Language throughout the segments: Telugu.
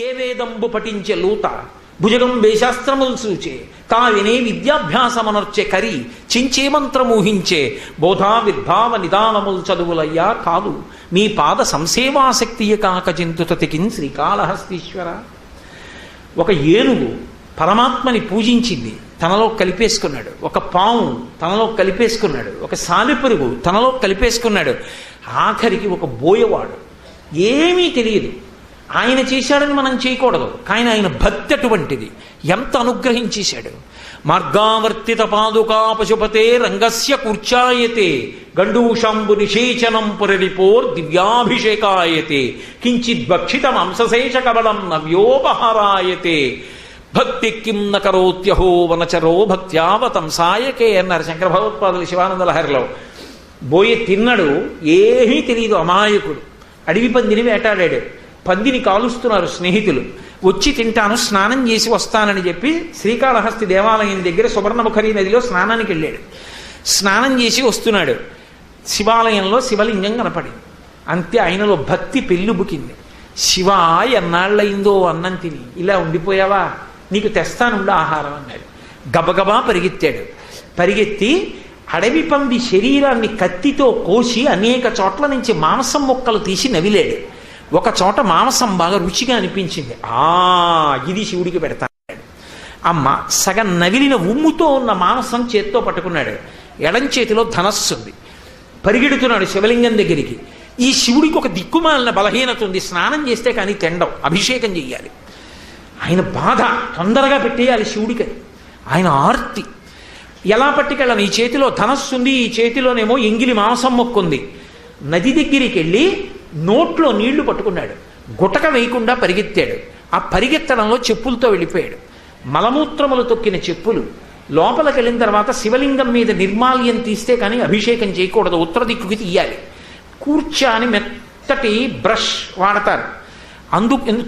ఏ వేదంబు పఠించే లూత భుజగం వేశాస్త్రములు సూచే కావినే విద్యాభ్యాసమనర్చే కరి చించే మంత్రమూహించే బోధా విద్భావ నిదానములు చదువులయ్యా కాదు మీ పాద సంసేవాశక్తియ కాక చింతుతతికిన్ శ్రీకాళహస్తీశ్వర. ఒక ఏనుగు పరమాత్మని పూజించింది, తనలో కలిపేసుకున్నాడు. ఒక పాము తనలో కలిపేసుకున్నాడు. ఒక సాలెపురుగు తనలో కలిపేసుకున్నాడు. ఆఖరికి ఒక బోయవాడు ఏమీ తెలియదు, ఆయన చేశాడని మనం చేయకూడదు, కానీ ఆయన భక్తి అటువంటిది. ఎంత అనుగ్రహించేశాడు. మార్గావర్తిత పాదుకా పశుపతే రంగస్య కూర్చాయతే గండూషంబు నిషేచనం పురరిపోర్ దివ్యాభిషేకాయతే కించిద్ భక్షిత మాంసశేష కబలం నవ్యోపహారాయతే భక్తి కిం న కరోత్యహో వనచరో భక్త్యావతంసాయకే అన్నారు శంకర భగవత్పాదులు శివానంద లహరిలో. బోయే తిన్నడు, ఏమీ తెలియదు, అమాయకుడు. అడవి పందిని వేటాడాడు. పందిని కాలుస్తున్నారు స్నేహితులు. వచ్చి తింటాను, స్నానం చేసి వస్తానని చెప్పి శ్రీకాళహస్తి దేవాలయం దగ్గర సువర్ణముఖరి నదిలో స్నానానికి వెళ్ళాడు. స్నానం చేసి వస్తున్నాడు. శివాలయంలో శివలింగం కనపడింది. అంతే ఆయనలో భక్తి పెళ్ళుబుకింది. శివ ఎన్నాళ్ళయిందో అన్నం తిని, ఇలా ఉండిపోయావా, నీకు తెస్తానుండు ఆహారం అన్నాడు. గబగబా పరిగెత్తాడు. పరిగెత్తి అడవి పంది శరీరాన్ని కత్తితో కోసి అనేక చోట్ల నుంచి మాంసం ముక్కలు తీసి నవిలాడు. ఒక చోట మాంసం బాగా రుచిగా అనిపించింది. ఇది శివుడికి పెడతాడు. అమ్మ సగం నవిలిన ఉమ్ముతో ఉన్న మాంసం చేత్తో పట్టుకున్నాడు. ఎడం చేతిలో ధనస్సుంది. పరిగెడుతున్నాడు శివలింగం దగ్గరికి. ఈ శివుడికి ఒక దిక్కుమాలిన బలహీనత ఉంది, స్నానం చేస్తే కానీ తిండం, అభిషేకం చెయ్యాలి. ఆయన బాధ తొందరగా పెట్టేయాలి శివుడికని. ఆయన ఆర్తి. ఎలా పట్టుకెళ్ళను, ఈ చేతిలో ధనస్సుంది, ఈ చేతిలోనేమో ఎంగిలి మాంసం మొక్కుంది. నది దగ్గరికి వెళ్ళి నోట్లో నీళ్లు పట్టుకున్నాడు. గుటక వేయకుండా పరిగెత్తాడు. ఆ పరిగెత్తడంలో చెప్పులతో వెళ్ళిపోయాడు. మలమూత్రములు తొక్కిన చెప్పులు. లోపలికి వెళ్ళిన తర్వాత శివలింగం మీద నిర్మాల్యం తీస్తే కానీ అభిషేకం చేయకూడదు, ఉత్తర దిక్కుకి తీయాలి. కూర్చాని మెత్తటి బ్రష్ వాడతారు.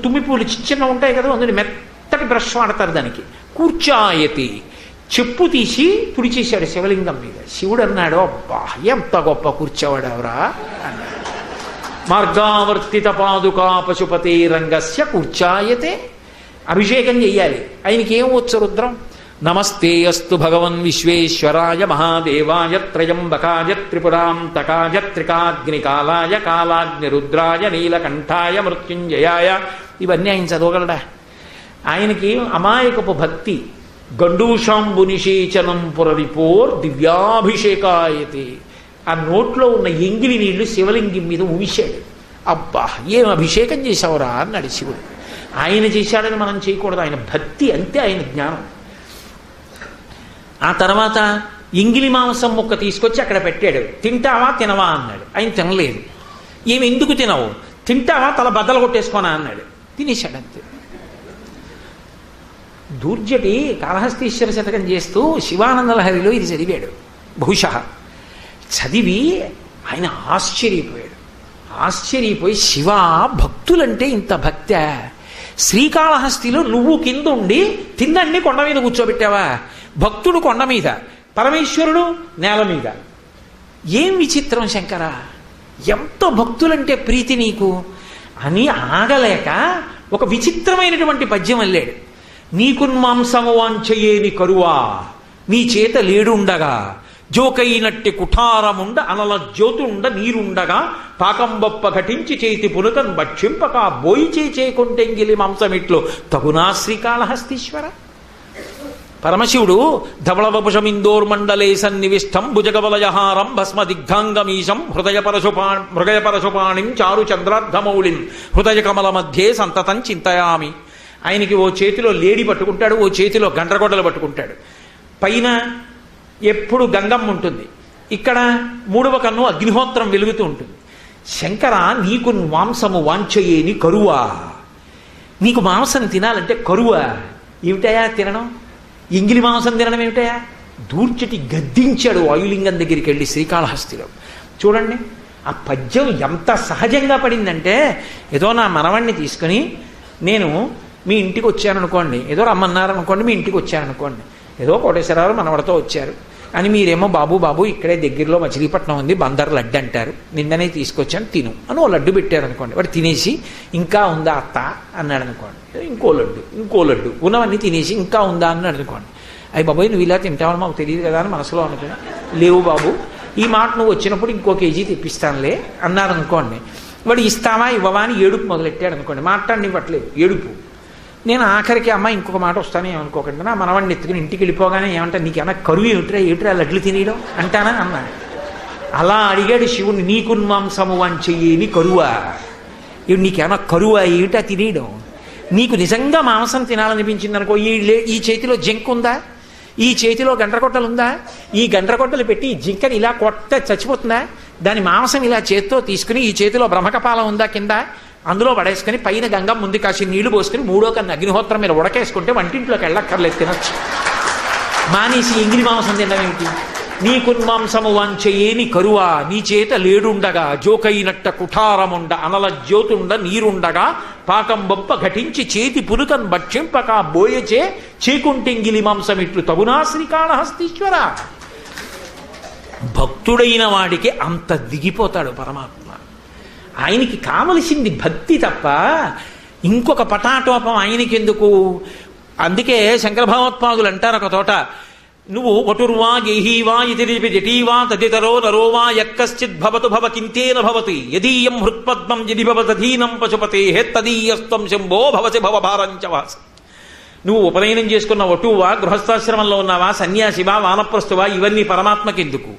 తుమ్మిపూలు చిన్న ఉంటాయి కదా, అందులో మెత్తటి బ్రష్ వాడతారు దానికి. కూర్చాయతి చెప్పు తీసి తుడిచేశాడు శివలింగం మీద. శివుడు అన్నాడు, అబ్బా ఎంత గొప్ప కూర్చోవాడవరా అన్నాడు. మార్గావర్తిత పాదుకా పశుపతే రంగస్య కూర్చాయతే. అభిషేకం చెయ్యాలి. ఆయనకి ఏం వచ్చు రుద్రం. నమస్తే అస్తు భగవన్ విశ్వేశ్వరాయ మహాదేవాయ త్రయంబకాయ త్రిపురాంతకాయ త్రికాగ్నికాలాయ కాలాగ్ని రుద్రాయ నీలకంఠాయ మృత్యుంజయాయ. ఇవన్నీ ఆయన చదవగలడా? ఆయనకి అమాయకపు భక్తి. గండూషాంబు నిషేచనం పురరిపోర్ దివ్యాభిషేకాయతే. ఆ నోట్లో ఉన్న ఎంగిలి నీళ్లు శివలింగం మీద ఊశాడు. అబ్బా ఏం అభిషేకం చేశావురా అన్నాడు శివుడు. ఆయన చేశాడని మనం చేయకూడదు, ఆయన భక్తి అంతే, ఆయన జ్ఞానం. ఆ తర్వాత ఎంగిలి మాంసం ముక్క తీసుకొచ్చి అక్కడ పెట్టాడు. తింటావా తినవా అన్నాడు. ఆయన తినలేదు. ఏమి ఎందుకు తినవు? తింటావా తల బద్దలు కొట్టేసుకోనా అన్నాడు. తినేశాడు అంతే. దూర్జటి కాళహస్తీశ్వర శతకం చేస్తూ శివానంద లహరిలో ఇది చదివాడు. బహుశः చదివి ఆయన ఆశ్చర్యపోయాడు. ఆశ్చర్యపోయి శివ భక్తులంటే ఇంత భక్త్యా? శ్రీకాళహస్తిలో నువ్వు కింద ఉండి తిందండి కొండ మీద కూర్చోబెట్టావా? భక్తుడు కొండ మీద, పరమేశ్వరుడు నేల మీద. ఏం విచిత్రం శంకర, ఎంత భక్తులంటే ప్రీతి నీకు అని ఆగలేక ఒక విచిత్రమైనటువంటి పద్యం అల్లాడు. నీకున్మాంసము వాంఛయేని కరువా నీ చేత లేడుండగా జోకైనట్టి కుఠారముండ అనల జ్యోతుండ నీరుండగా పాకంబొప్ప ఘటించి చేతి పునుకన్ భక్షింపక బోయి చేకొంటెంగిలి మాంసమిట్లు తగునా శ్రీకాళహస్తీశ్వర. పరమశివుడు ధవళవపుషమిందోర్మండలే సన్నివిష్టం భుజగవలయహారం భస్మదిగ్ధాంగమీశం హృదయపరశుపాణిం చారు చంద్రార్ధమౌళిం హృదయ కమల మధ్యే సంతతం చింతయామి. ఆయనకి ఓ చేతిలో లేడి పట్టుకుంటాడు, ఓ చేతిలో గండ్రగొడ్డలు పట్టుకుంటాడు. పైన ఎప్పుడు గంగమ్మ ఉంటుంది, ఇక్కడ మూడవ కన్ను అగ్నిహోత్రం వెలుగుతూ ఉంటుంది. శంకర నీకు మాంసము వాంఛయేని కరువా, నీకు మాంసం తినాలంటే కరువా? ఏమిటయా తినడం? ఎంగిలి మాంసం తినడం ఏమిటయా? దూర్చటి గద్దించాడు వాయులింగం దగ్గరికి వెళ్ళి శ్రీకాళహస్తిలో. చూడండి ఆ పద్యం ఎంత సహజంగా పడిందంటే, ఏదో నా మనవణ్ణి తీసుకుని నేను మీ ఇంటికి వచ్చాననుకోండి, ఏదో రమ్మన్నారనుకోండి, మీ ఇంటికి వచ్చారనుకోండి, ఏదో కోటేశ్వరరావు మనవడితో వచ్చారు, అని మీరేమో బాబు బాబు ఇక్కడే దగ్గరలో మచిలీపట్నం ఉంది బందర్ లడ్డు అంటారు, నిన్ననే తీసుకొచ్చాను తిను అని ఓ లడ్డు పెట్టారు అనుకోండి. వాడు తినేసి ఇంకా ఉందా అత్త అన్నాడు అనుకోండి. ఇంకో లడ్డు ఉన్నవన్నీ తినేసి ఇంకా ఉందా అన్నాడు అనుకోండి. అయ్యి బాబోయ్ నువ్వు ఇలా తింటావని మాకు తెలియదు కదా అని మనసులో అనుకుని, లేవు బాబు ఈ మాట నువ్వు వచ్చినప్పుడు ఇంకో కేజీ తెప్పిస్తానులే అన్నారు అనుకోండి. వాడు ఇస్తావా ఇవ్వవా అని ఏడుపు మొదలెట్టాడు అనుకోండి. మాట్లాడినివ్వట్లేదు ఏడుపు. నేను ఆఖరికి అమ్మ ఇంకొక మాట వస్తాను ఏమనుకోకండి, నా మనవాడిని ఎత్తుకుని ఇంటికి వెళ్ళిపోగానే ఏమంటా నీకేమన్నా కరువు ఏమిట్రా లడ్లు తినేయడం అంటానా అన్నాడు. అలా అడిగాడు శివుని, నీకున్మాంసము వంచెయ్యేని కరువా, ఇవి నీకేమన్నా కరువా ఏమిటా తినేయడం, నీకు నిజంగా మాంసం తినాలనిపించింది అనుకో, ఈ చేతిలో జింక ఉందా, ఈ చేతిలో గండ్రగొట్టలు ఉందా, ఈ గండ్రగొట్టలు పెట్టి ఈ జింకని ఇలా కొట్ట చచ్చిపోతుందా, దాని మాంసం ఇలా చేత్తో తీసుకుని ఈ చేతిలో బ్రహ్మకపాలం ఉందా కింద అందులో పడేసుకుని పైన గంగం ముందు కాసి నీళ్లు పోసుకుని మూడో కన్నా అగ్నిహోత్రం మీద ఉడకేసుకుంటే వంటింట్లోకి వెళ్ళక్కర్లేదు తినచ్చు. మానేసి ఎంగిలి మాంసం తినమేమిటి? నీకున్మాంసము వంచెయ్యేని కరువా, నీ చేత లేడుండగా జోకైనట్ట కుఠారముండ అనల జ్యోతుండ నీరుండగా పాకం బొప్ప ఘటించి చేతి పురుకన్ భక్షింపక బోయచే చేకుంటెంగిలి మాంసమిట్లు తగునా శ్రీకాళహస్తీశ్వర. భక్తుడైన వాడికి అంత దిగిపోతాడు పరమాత్మ. ఆయనకి కావలసింది భక్తి తప్ప ఇంకొక పటాటోపం ఆయనకెందుకు? అందుకే శంకర భగవత్పాదులు అంటారు ఒక తోట, నువ్వు వటుర్వా గేహీవా ఇతిరిపి జటీవా తదితరో నరోవా యక్కశ్చిద్ భవతు భవ కింతేన భవతి యదీయం హృత్పద్మం యది భవతధీనం పశుపతే తదీయస్తం శంభో భవసి భవభారంచవాసి. నువ్వు ఉపనయనం చేసుకున్న వటువా, గృహస్థాశ్రమంలో ఉన్నావా, సన్యాసివా, వానప్రస్థువా, ఇవన్నీ పరమాత్మకెందుకు?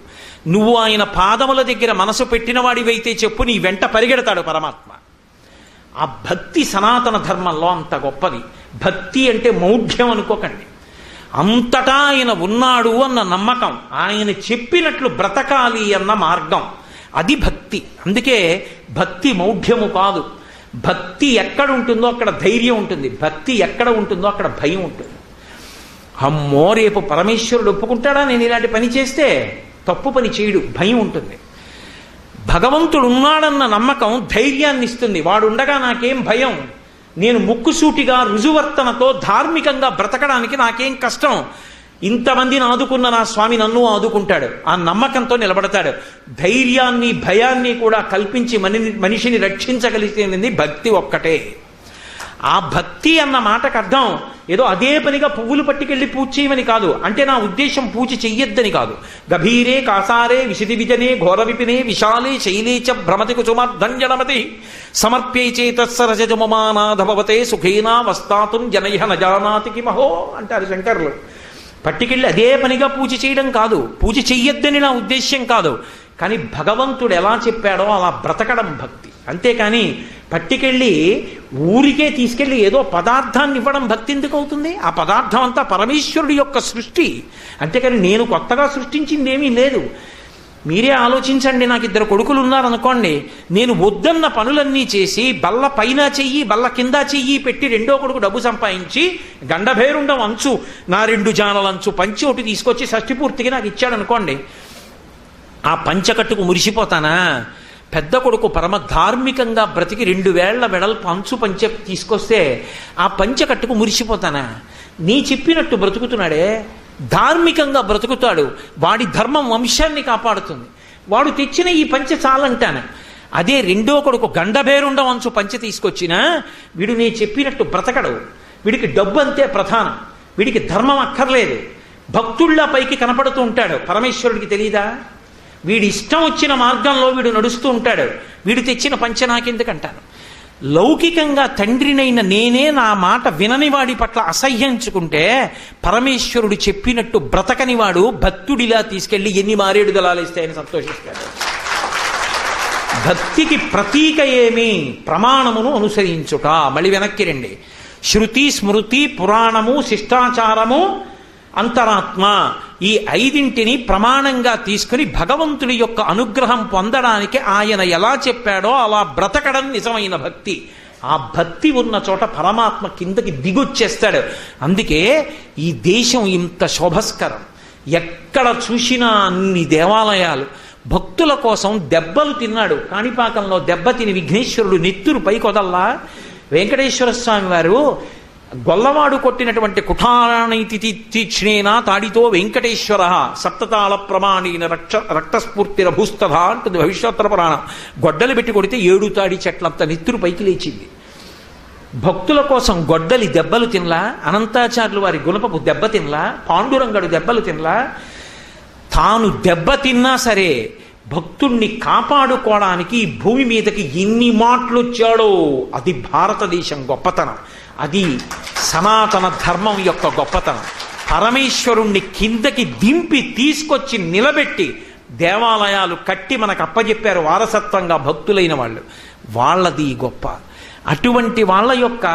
నువ్వు ఆయన పాదముల దగ్గర మనసు పెట్టిన వాడివైతే చెప్పు, నీ వెంట పరిగెడతాడు పరమాత్మ. ఆ భక్తి సనాతన ధర్మంలో అంత గొప్పది. భక్తి అంటే మౌఢ్యం అనుకోకండి, అంతటా ఆయన ఉన్నాడు అన్న నమ్మకం, ఆయన చెప్పినట్లు బ్రతకాలి అన్న మార్గం, అది భక్తి. అందుకే భక్తి మౌఢ్యము కాదు. భక్తి ఎక్కడ ఉంటుందో అక్కడ ధైర్యం ఉంటుంది, భక్తి ఎక్కడ ఉంటుందో అక్కడ భయం ఉంటుంది. అమ్మో రేపు పరమేశ్వరుడు ఒప్పుకుంటాడా నేను ఇలాంటి పని చేస్తే? తప్పు పని చేయడు, భయం ఉంటుంది. భగవంతుడు ఉన్నాడన్న నమ్మకం ధైర్యాన్ని ఇస్తుంది. వాడుండగా నాకేం భయం, నేను ముక్కుసూటిగా రుజువర్తనతో ధార్మికంగా బ్రతకడానికి నాకేం కష్టం, ఇంతమందిని ఆదుకున్న నా స్వామి నన్ను ఆదుకుంటాడు, ఆ నమ్మకంతో నిలబడతాడు. ధైర్యాన్ని భయాన్ని కూడా కల్పించి మనిషిని రక్షించగలిగినది భక్తి ఒక్కటే. ఆ భక్తి అన్న మాటకు అర్థం ఏదో అదే పనిగా పువ్వులు పట్టుకెళ్ళి పూజ చేయమని కాదు. అంటే నా ఉద్దేశం పూజ చెయ్యొద్దని కాదు. గభీరే కాసారే విశితి విజనే ఘోర విపినే విశాలే శైలే చ భ్రమతి కుసుమర్ధంజనమతి సమర్ప్యై చేతస్సరజమమానాధభవతే సుఖేనా వస్తాతుం జనైహ నజానాతి కిమహో అంటారు శంకరులు. పట్టుకెళ్ళి అదే పనిగా పూజ చేయడం కాదు, పూజ చెయ్యొద్దని నా ఉద్దేశ్యం కాదు. కానీ భగవంతుడు ఎలా చెప్పాడో అలా బ్రతకడం భక్తి. అంతేకాని పట్టుకెళ్ళి ఊరికే తీసుకెళ్ళి ఏదో పదార్థాన్ని ఇవ్వడం భక్తి ఎందుకు అవుతుంది? ఆ పదార్థం అంతా పరమేశ్వరుడి యొక్క సృష్టి. అంతేకాని నేను కొత్తగా సృష్టించింది ఏమీ లేదు. మీరే ఆలోచించండి, నాకు 2 కొడుకులు ఉన్నారనుకోండి, నేను వద్దన్న పనులన్నీ చేసి బల్ల పైన చెయ్యి బల్ల కింద చెయ్యి పెట్టి రెండో కొడుకు డబ్బు సంపాదించి గండభేరుండం అంచు నా 2 జానల అంచు పంచి ఒకటి తీసుకొచ్చి షష్ఠి పూర్తిగా నాకు ఇచ్చాడు అనుకోండి, ఆ పంచకట్టుకు మురిసిపోతానా? పెద్ద కొడుకు పరమ ధార్మికంగా బ్రతికి 2 వేళ్ల వెడల్పు అంచు పంచ తీసుకొస్తే ఆ పంచకట్టుకు మురిసిపోతానా? నీ చెప్పినట్టు బ్రతుకుతున్నాడే, ధార్మికంగా బ్రతుకుతాడు, వాడి ధర్మం వంశాన్ని కాపాడుతుంది, వాడు తెచ్చిన ఈ పంచ చాలంటాను. అదే రెండో కొడుకు గండభేరుండం అంచు పంచ తీసుకొచ్చినా వీడు నీ చెప్పినట్టు బ్రతకడు, వీడికి డబ్బు అంతే ప్రధానం, వీడికి ధర్మం అక్కర్లేదు, భక్తుళ్ళ పైకి కనపడుతూ ఉంటాడు. పరమేశ్వరుడికి తెలీదా? వీడి ఇష్టం వచ్చిన మార్గంలో వీడు నడుస్తూ ఉంటాడు. వీడు తెచ్చిన పంచ నాకెందుకంటాను? లౌకికంగా తండ్రినైన నేనే నా మాట వినని వాడి పట్ల అసహ్యించుకుంటే పరమేశ్వరుడు చెప్పినట్టు బ్రతకని వాడు భక్తుడిలా తీసుకెళ్లి ఎన్ని మారేడు దళాలేస్తాయని సంతోషిస్తాడు. భక్తికి ప్రతీక ఏమి? ప్రమాణమును అనుసరించుట. మళ్ళీ వెనక్కి రండి. శృతి, స్మృతి, పురాణము, శిష్టాచారము, అంతరాత్మ, ఈ 5ంటిని ప్రమాణంగా తీసుకుని భగవంతుడి యొక్క అనుగ్రహం పొందడానికి ఆయన ఎలా చెప్పాడో అలా బ్రతకడం నిజమైన భక్తి. ఆ భక్తి ఉన్న చోట పరమాత్మ కిందకి దిగొచ్చేస్తాడు. అందుకే ఈ దేశం ఇంత శోభస్కరం, ఎక్కడ చూసినా అన్ని దేవాలయాలు. భక్తుల కోసం దెబ్బలు తిన్నాడు. కాణిపాకంలో దెబ్బ తిని విఘ్నేశ్వరుడు నెత్తురు పైకొదల్లా వెంకటేశ్వర స్వామి వారు గొల్లవాడు కొట్టినటువంటి కుఠారాణైతి తీక్ష్ణేన తాడితో వెంకటేశ్వర సప్తతాళ ప్రమాణీన రక్తస్ఫూర్తిరభూస్తథ అంటుంది భవిష్యోత్తర పురాణం. గొడ్డలు పెట్టి కొడితే 7 తాడి చెట్లంత నెత్తురు పైకి లేచింది. భక్తుల కోసం గొడ్డలి దెబ్బలు తినలా, అనంతాచార్యులు వారి గుణపపు దెబ్బ తినలా, పాండురంగడు దెబ్బలు తినలా. తాను దెబ్బ తిన్నా సరే భక్తుణ్ణి కాపాడుకోవడానికి భూమి మీదకి ఎన్ని మాటలు వచ్చాడో అది భారతదేశం గొప్పతనం, అది సనాతన ధర్మం యొక్క గొప్పతనం. పరమేశ్వరుణ్ణి కిందకి దింపి తీసుకొచ్చి నిలబెట్టి దేవాలయాలు కట్టి మనకు అప్పచెప్పారు వారసత్వంగా భక్తులైన వాళ్ళు. వాళ్ళది గొప్ప. అటువంటి వాళ్ళ యొక్క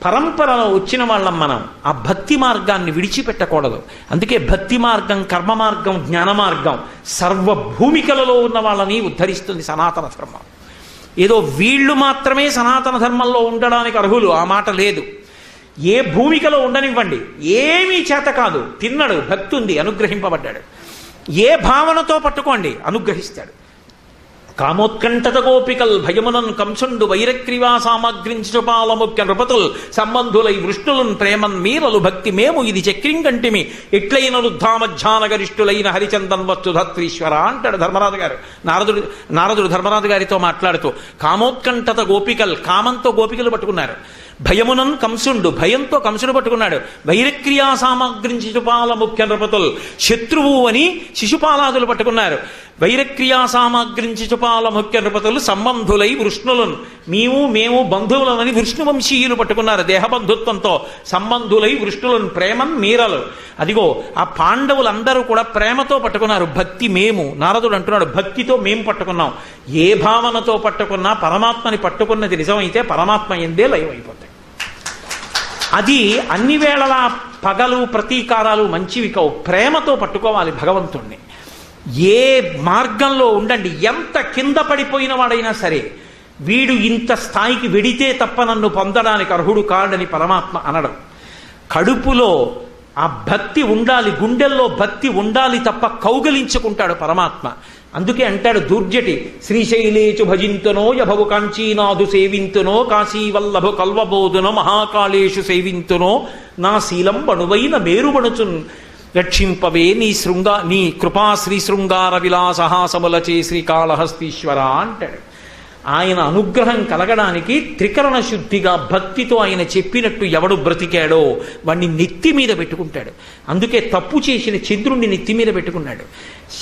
పరంపరలో వచ్చిన వాళ్ళం మనం. ఆ భక్తి మార్గాన్ని విడిచిపెట్టకూడదు. అందుకే భక్తి మార్గం, కర్మ మార్గం, జ్ఞాన మార్గం సర్వభూమికలలో ఉన్న వాళ్ళని ఉద్ధరిస్తుంది సనాతన ధర్మం. ఏదో వీళ్ళు మాత్రమే సనాతన ధర్మంలో ఉండడానికి అర్హులు, ఆ మాట లేదు. ఏ భూమికలో ఉండనివ్వండి, ఏమీ చేత కాదు, తిన్నడు, భక్తి ఉంది, అనుగ్రహింపబడ్డాడు. ఏ భావనతో పట్టుకోండి, అనుగ్రహిస్తాడు. కామోత్కంఠత గోపికల్ భయమునన్ కంసుండు వైరక్రివా సామగ్రించుపాల ముఖ్య నృపతుల్ సంబంధులై వృష్ణులున్ ప్రేమన్ మీరలు భక్తి మేము ఇది చక్రింకంటిమి ఎట్లైన రుద్ధామధ్యానగరిష్ఠులైన హరిచందన్ వచ్చు ధత్రీశ్వర అంటాడు ధర్మరాజు గారు. నారదుడు ధర్మరాజు గారితో మాట్లాడుతూ కామోత్కంఠత గోపికల్, కామంతో గోపికలు పట్టుకున్నారు. భయమునన్ కంసుండు, భయంతో కంసుడు పట్టుకున్నాడు. వైరక్రియా సామగ్రించి శిశుపాల ముఖ్య నృపతుల్, శత్రువు అని శిశుపాలాదులు పట్టుకున్నారు. వైరక్రియా సామగ్రించి శిశుపాల ముఖ్య నృపతులు సంబంధులై వృష్ణులను, మేము బంధువులమని వృష్ణువంశీయులు పట్టుకున్నారు దేహబంధుత్వంతో. సంబంధులై వృష్ణులను ప్రేమం మీరలు. అదిగో ఆ పాండవులందరూ కూడా ప్రేమతో పట్టుకున్నారు. భక్తి మేము, నారదుడు అంటున్నాడు భక్తితో మేము పట్టుకున్నాం. ఏ భావనతో పట్టుకున్నా పరమాత్మని పట్టుకున్నది నిజమైతే పరమాత్మ ఎందే లయమైపోతాయి. అది అన్ని వేళలా పగలు ప్రతీకారాలు మంచివి కావు. ప్రేమతో పట్టుకోవాలి భగవంతుణ్ణి. ఏ మార్గంలో ఉండండి, ఎంత కింద పడిపోయిన వాడైనా సరే వీడు ఇంత స్థాయికి వెడితే తప్ప నన్ను పొందడానికి అర్హుడు కాడని పరమాత్మ అనడం. కడుపులో ఆ భక్తి ఉండాలి, గుండెల్లో భక్తి ఉండాలి తప్ప కౌగలించుకుంటాడు పరమాత్మ. అందుకే అంటాడు దూర్జటి, శ్రీశైలేచు భజింతునో యభవు కాంచీనాథు సేవింతునో కాశీవల్లభు కల్వబోధునో మహాకాళేషు సేవింతునో నా శీలం బణువైన మేరుబణుచున్ రక్షింపవే నీ కృపా శ్రీ శృంగార విలాసహాసములచే శ్రీకాళహస్తీశ్వర అంటాడు. ఆయన అనుగ్రహం కలగడానికి త్రికరణ శుద్ధిగా భక్తితో ఆయన చెప్పినట్టు ఎవడు బ్రతికాడో వాడిని నెత్తి మీద పెట్టుకుంటాడు. అందుకే తప్పు చేసిన చంద్రుణ్ణి నెత్తి మీద పెట్టుకున్నాడు.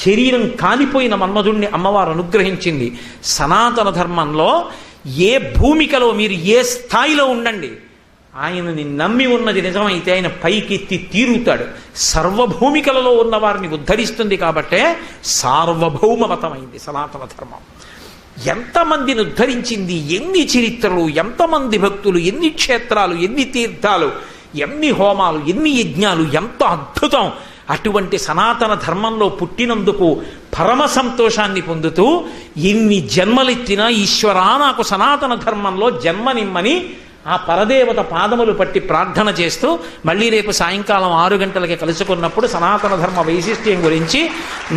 శరీరం కాలిపోయిన మన్మధుణ్ణి అమ్మవారు అనుగ్రహించింది. సనాతన ధర్మంలో ఏ భూమికలో మీరు ఏ స్థాయిలో ఉండండి, ఆయనని నమ్మి ఉన్నది నిజమైతే ఆయన పైకెత్తి తీరుతాడు. సర్వభూమికలలో ఉన్న వారిని ఉద్ధరిస్తుంది కాబట్టే సార్వభౌమమతమైంది సనాతన ధర్మం. ఎంతమందిని ఉద్ధరించింది, ఎన్ని చరిత్రలు, ఎంతమంది భక్తులు, ఎన్ని క్షేత్రాలు, ఎన్ని తీర్థాలు, ఎన్ని హోమాలు, ఎన్ని యజ్ఞాలు, ఎంత అద్భుతం. అటువంటి సనాతన ధర్మంలో పుట్టినందుకు పరమ సంతోషాన్ని పొందుతూ ఎన్ని జన్మలెత్తినా ఈశ్వరా నాకు సనాతన ధర్మంలో జన్మనిమ్మని ఆ పరదేవత పాదములు పట్టి ప్రార్థన చేస్తూ మళ్ళీ రేపు సాయంకాలం 6 గంటలకి కలుసుకున్నప్పుడు సనాతన ధర్మ వైశిష్ట్యం గురించి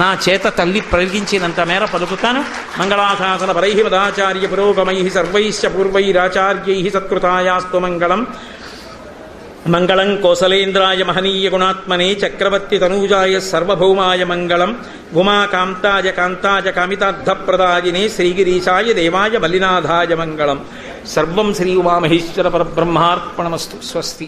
నా చేత తల్లి ప్రయోగించినంత మేర పలుకుతాను. మంగళాశాసన పరై వదాచార్య పురోగమై సర్వైశ్చ పూర్వైరాచార్యై సత్కృతాయాస్తు మంగళం. మంగళం కోసలేంద్రాయ మహనీయ గుణాత్మనే చక్రవర్తి తనూజాయ సర్వభౌమాయ మంగళం. ఉమాకాంతాయ కాంతాయ కామితార్థప్రదాయినే శ్రీగిరీశాయ దేవాయ మల్లినాథాయ మంగళం. సర్వం శ్రీ ఉమామహేశ్వర పరబ్రహ్మార్పణమస్తు. స్వస్తి.